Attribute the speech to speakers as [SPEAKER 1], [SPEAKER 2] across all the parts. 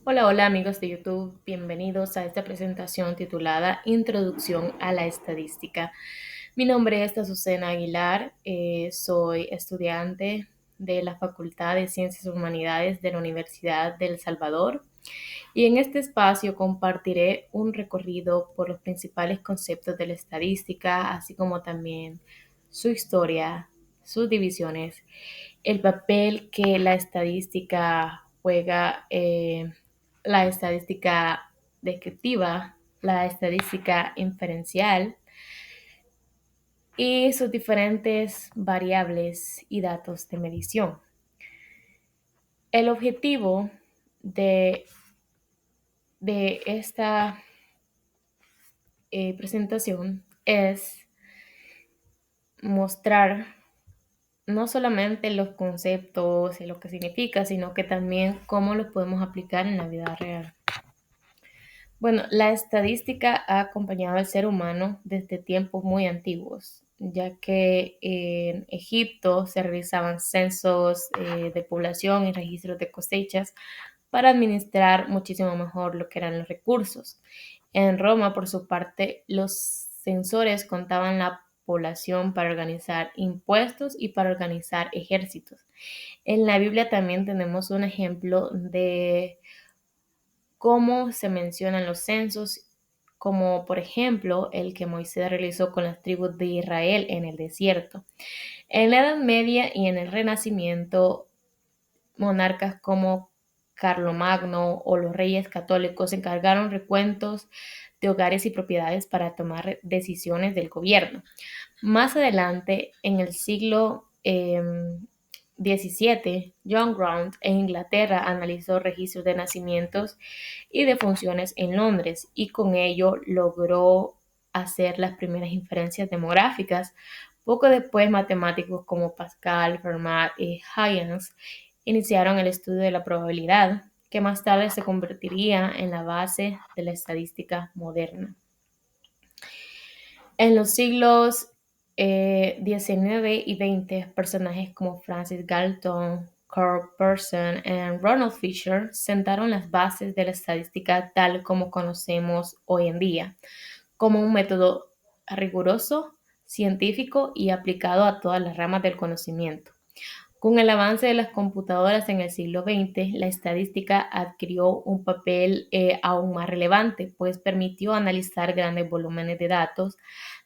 [SPEAKER 1] Hola, hola amigos de YouTube, bienvenidos a esta presentación titulada Introducción a la Estadística. Mi nombre es Azucena Aguilar, soy estudiante de la Facultad de Ciencias Humanidades de la Universidad de El Salvador y en este espacio compartiré un recorrido por los principales conceptos de la estadística, así como también su historia, sus divisiones, el papel que la estadística juega, la estadística descriptiva, la estadística inferencial y sus diferentes variables y datos de medición. El objetivo de, de esta presentación es mostrar no solamente los conceptos y lo que significa, sino que también cómo los podemos aplicar en la vida real. Bueno, la estadística ha acompañado al ser humano desde tiempos muy antiguos, ya que en Egipto se realizaban censos de población y registros de cosechas para administrar muchísimo mejor lo que eran los recursos. En Roma, por su parte, los censores contaban la población para organizar impuestos y para organizar ejércitos. En la Biblia también tenemos un ejemplo de cómo se mencionan los censos, como por ejemplo el que Moisés realizó con las tribus de Israel en el desierto. En la Edad Media y en el Renacimiento, monarcas como Carlomagno o los reyes católicos encargaron recuentos de hogares y propiedades para tomar decisiones del gobierno. Más adelante, en el siglo XVII, John Grant en Inglaterra analizó registros de nacimientos y de funciones en Londres y con ello logró hacer las primeras inferencias demográficas. Poco después, matemáticos como Pascal, Fermat y Huygens iniciaron el estudio de la probabilidad, que más tarde se convertiría en la base de la estadística moderna. En los siglos XIX y XX, personajes como Francis Galton, Carl Pearson y Ronald Fisher sentaron las bases de la estadística tal como conocemos hoy en día, como un método riguroso, científico y aplicado a todas las ramas del conocimiento. Con el avance de las computadoras en el siglo XX, la estadística adquirió un papel aún más relevante, pues permitió analizar grandes volúmenes de datos,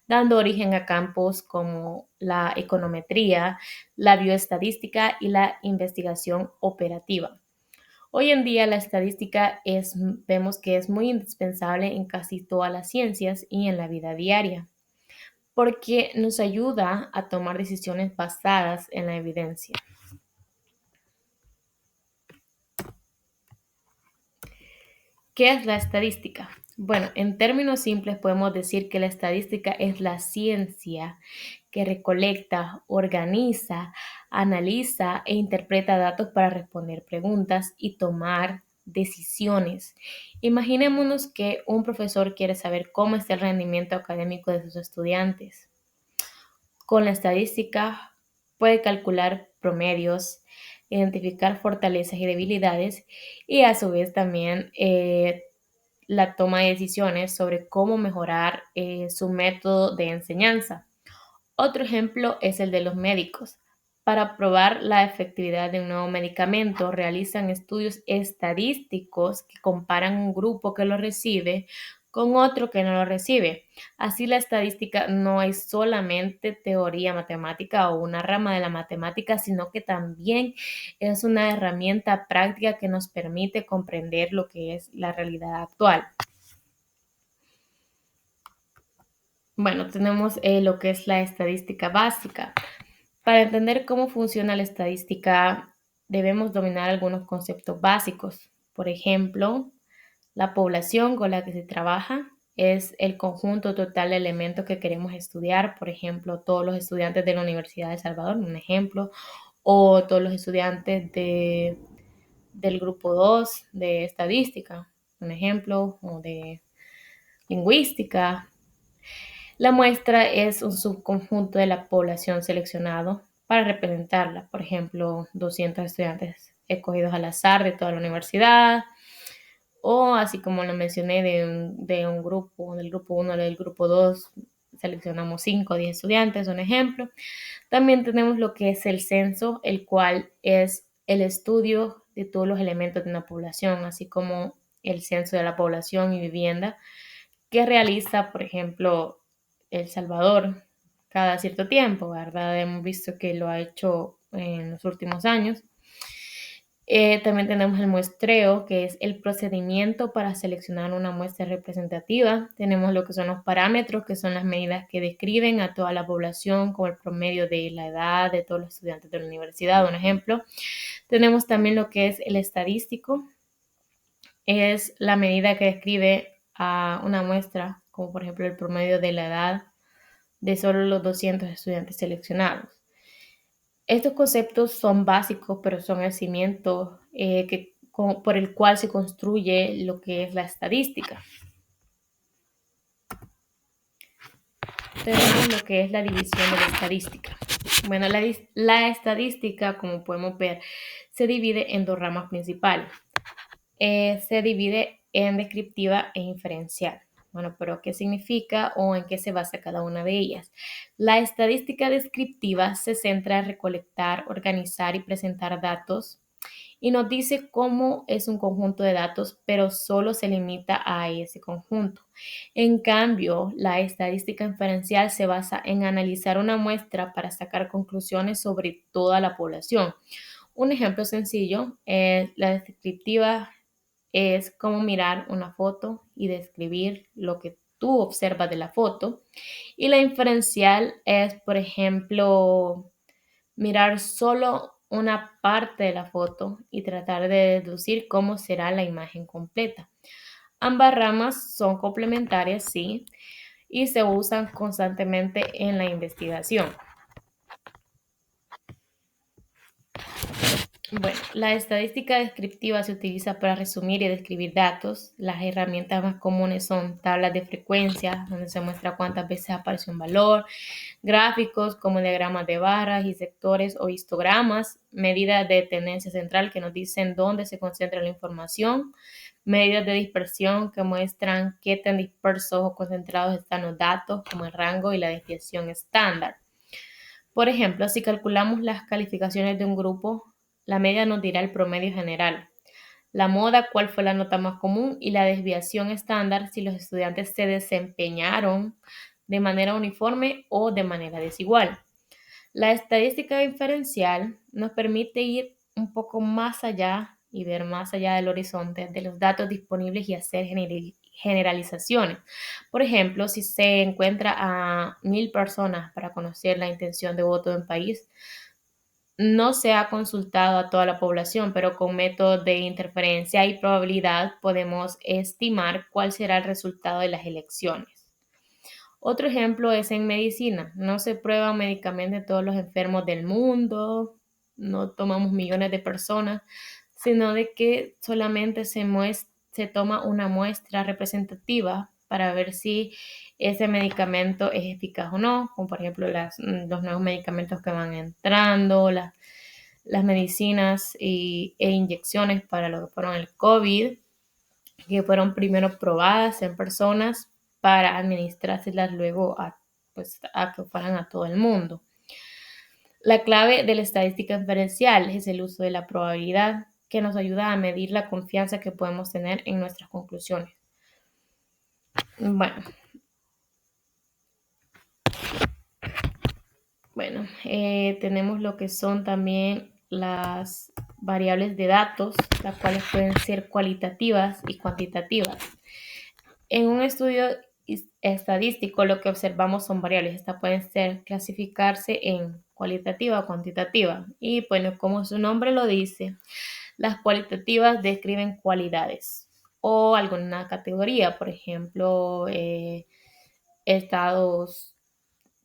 [SPEAKER 1] dando origen a campos como la econometría, la bioestadística y la investigación operativa. Hoy en día la estadística vemos que es muy indispensable en casi todas las ciencias y en la vida diaria, porque nos ayuda a tomar decisiones basadas en la evidencia. ¿Qué es la estadística? Bueno, en términos simples podemos decir que la estadística es la ciencia que recolecta, organiza, analiza e interpreta datos para responder preguntas y tomar decisiones. Imaginémonos que un profesor quiere saber cómo está el rendimiento académico de sus estudiantes. Con la estadística puede calcular promedios, identificar fortalezas y debilidades y a su vez también la toma de decisiones sobre cómo mejorar su método de enseñanza. Otro ejemplo es el de los médicos. Para probar la efectividad de un nuevo medicamento, realizan estudios estadísticos que comparan un grupo que lo recibe con otro que no lo recibe. Así la estadística no es solamente teoría matemática o una rama de la matemática, sino que también es una herramienta práctica que nos permite comprender lo que es la realidad actual. Bueno, tenemos lo que es la estadística básica. Para entender cómo funciona la estadística, debemos dominar algunos conceptos básicos. Por ejemplo, la población con la que se trabaja es el conjunto total de elementos que queremos estudiar. Por ejemplo, todos los estudiantes de la Universidad de El Salvador, un ejemplo, o todos los estudiantes del grupo 2 de estadística, un ejemplo, o de lingüística. La muestra es un subconjunto de la población seleccionado para representarla, por ejemplo, 200 estudiantes escogidos al azar de toda la universidad, o así como lo mencioné de un grupo, del grupo 1 del grupo 2, seleccionamos 5 o 10 estudiantes, un ejemplo. También tenemos lo que es el censo, el cual es el estudio de todos los elementos de una población, así como el censo de la población y vivienda que realiza, por ejemplo, El Salvador cada cierto tiempo, ¿verdad? Hemos visto que lo ha hecho en los últimos años. También tenemos el muestreo, que es el procedimiento para seleccionar una muestra representativa. Tenemos lo que son los parámetros, que son las medidas que describen a toda la población, como el promedio de la edad de todos los estudiantes de la universidad, un ejemplo. Tenemos también lo que es el estadístico, es la medida que describe a una muestra, como por ejemplo el promedio de la edad de solo los 200 estudiantes seleccionados. Estos conceptos son básicos, pero son el cimiento por el cual se construye lo que es la estadística. Tenemos lo que es la división de la estadística. Bueno, la estadística, como podemos ver, se divide en dos ramas principales. Se divide en descriptiva e inferencial. Bueno, pero ¿qué significa o en qué se basa cada una de ellas? La estadística descriptiva se centra en recolectar, organizar y presentar datos y nos dice cómo es un conjunto de datos, pero solo se limita a ese conjunto. En cambio, la estadística inferencial se basa en analizar una muestra para sacar conclusiones sobre toda la población. Un ejemplo sencillo es la descriptiva es como mirar una foto y describir lo que tú observas de la foto. Y la inferencial es, por ejemplo, mirar solo una parte de la foto y tratar de deducir cómo será la imagen completa. Ambas ramas son complementarias, sí, y se usan constantemente en la investigación. Bueno, la estadística descriptiva se utiliza para resumir y describir datos. Las herramientas más comunes son tablas de frecuencia, donde se muestra cuántas veces aparece un valor, gráficos como diagramas de barras y sectores o histogramas, medidas de tendencia central que nos dicen dónde se concentra la información, medidas de dispersión que muestran qué tan dispersos o concentrados están los datos, como el rango y la desviación estándar. Por ejemplo, si calculamos las calificaciones de un grupo, la media nos dirá el promedio general, la moda, cuál fue la nota más común y la desviación estándar si los estudiantes se desempeñaron de manera uniforme o de manera desigual. La estadística inferencial nos permite ir un poco más allá y ver más allá del horizonte de los datos disponibles y hacer generalizaciones. Por ejemplo, si se encuentra a 1,000 personas para conocer la intención de voto de un país, no se ha consultado a toda la población, pero con métodos de interferencia y probabilidad podemos estimar cuál será el resultado de las elecciones. Otro ejemplo es en medicina. No se prueban medicamentos en todos los enfermos del mundo, no tomamos millones de personas, sino de que solamente se toma una muestra representativa para ver si ese medicamento es eficaz o no, como por ejemplo los nuevos medicamentos que van entrando, las medicinas e inyecciones para lo que fueron el COVID, que fueron primero probadas en personas para administrárselas luego a que fueran a todo el mundo. La clave de la estadística inferencial es el uso de la probabilidad, que nos ayuda a medir la confianza que podemos tener en nuestras conclusiones. Bueno, tenemos lo que son también las variables de datos, las cuales pueden ser cualitativas y cuantitativas. En un estudio estadístico, lo que observamos son variables. Estas pueden clasificarse en cualitativa o cuantitativa. Y bueno, como su nombre lo dice, las cualitativas describen cualidades o alguna categoría. Por ejemplo, estados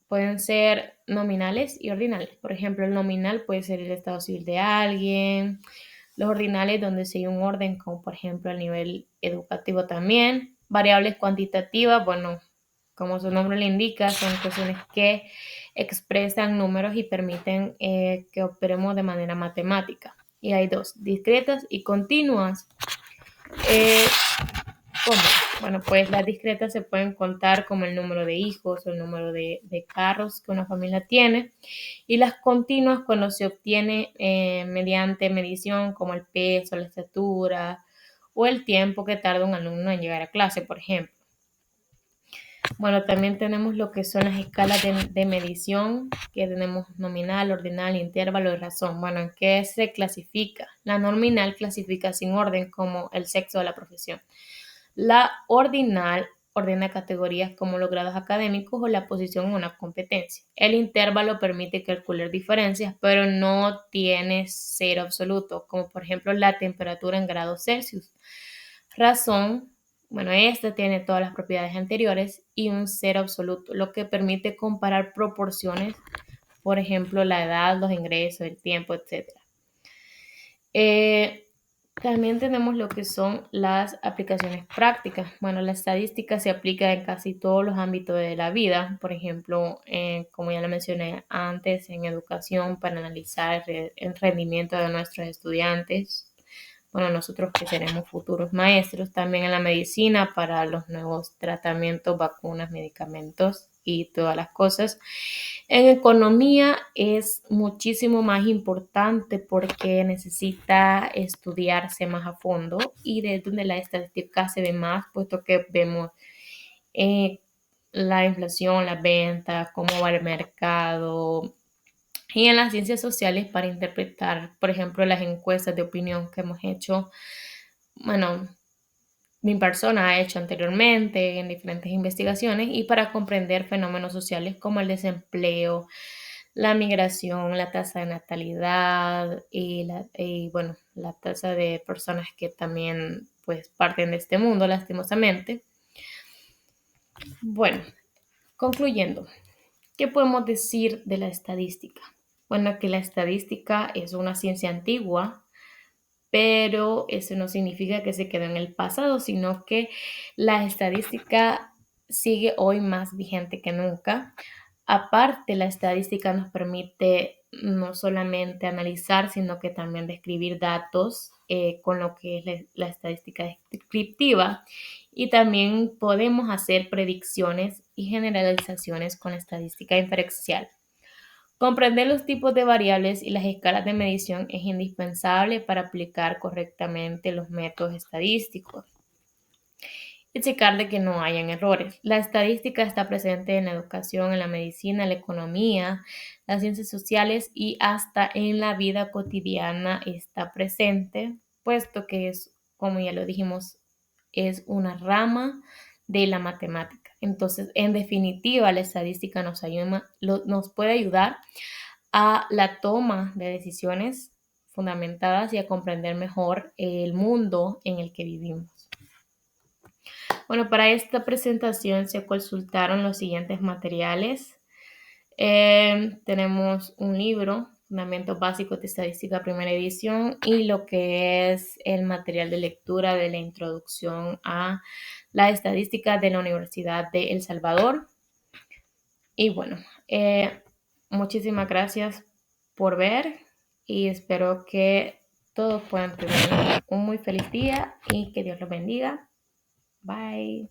[SPEAKER 1] pueden ser nominales y ordinales. Por ejemplo, el nominal puede ser el estado civil de alguien. Los ordinales donde sigue un orden, como por ejemplo el nivel educativo también. Variables cuantitativas, bueno, como su nombre le indica, son cuestiones que expresan números y permiten que operemos de manera matemática. Y hay dos, discretas y continuas. Eh, ¿Cómo? Bueno, pues las discretas se pueden contar como el número de hijos o el número de carros que una familia tiene, y las continuas cuando se obtiene mediante medición como el peso, la estatura o el tiempo que tarda un alumno en llegar a clase, por ejemplo. Bueno, también tenemos lo que son las escalas de medición, que tenemos nominal, ordinal, intervalo y razón. Bueno, ¿en qué se clasifica? La nominal clasifica sin orden como el sexo de la profesión. La ordinal ordena categorías como los grados académicos o la posición en una competencia. El intervalo permite calcular diferencias, pero no tiene cero absoluto, como por ejemplo la temperatura en grados Celsius. Razón, bueno, esta tiene todas las propiedades anteriores y un cero absoluto, lo que permite comparar proporciones, por ejemplo, la edad, los ingresos, el tiempo, etcétera. Eh, También tenemos lo que son las aplicaciones prácticas. Bueno, la estadística se aplica en casi todos los ámbitos de la vida. Por ejemplo, como ya lo mencioné antes, en educación para analizar el rendimiento de nuestros estudiantes. Bueno, nosotros que seremos futuros maestros. También en la medicina para los nuevos tratamientos, vacunas, medicamentos y todas las cosas. En economía es muchísimo más importante porque necesita estudiarse más a fondo y de donde la estadística se ve más, puesto que vemos eh, la inflación, las ventas, cómo va el mercado. Y en las ciencias sociales para interpretar, por ejemplo, las encuestas de opinión que hemos hecho, bueno, mi persona ha hecho anteriormente en diferentes investigaciones y para comprender fenómenos sociales como el desempleo, la migración, la tasa de natalidad bueno, la tasa de personas que también pues parten de este mundo lastimosamente. Bueno, concluyendo, ¿qué podemos decir de la estadística? Bueno, que la estadística es una ciencia antigua, pero eso no significa que se quede en el pasado, sino que la estadística sigue hoy más vigente que nunca. Aparte, la estadística nos permite no solamente analizar, sino que también describir datos con lo que es la estadística descriptiva. Y también podemos hacer predicciones y generalizaciones con estadística inferencial. Comprender los tipos de variables y las escalas de medición es indispensable para aplicar correctamente los métodos estadísticos y checar de que no hayan errores. La estadística está presente en la educación, en la medicina, en la economía, las ciencias sociales y hasta en la vida cotidiana está presente, puesto que es, como ya lo dijimos, es una rama de la matemática. Entonces, en definitiva, la estadística nos puede ayudar a la toma de decisiones fundamentadas y a comprender mejor el mundo en el que vivimos. Bueno, para esta presentación se consultaron los siguientes materiales. Tenemos un libro, Fundamentos Básicos de Estadística, primera edición, y lo que es el material de lectura de la introducción a la estadística de la Universidad de El Salvador. Y bueno, muchísimas gracias por ver y espero que todos puedan tener un muy feliz día y que Dios los bendiga. Bye.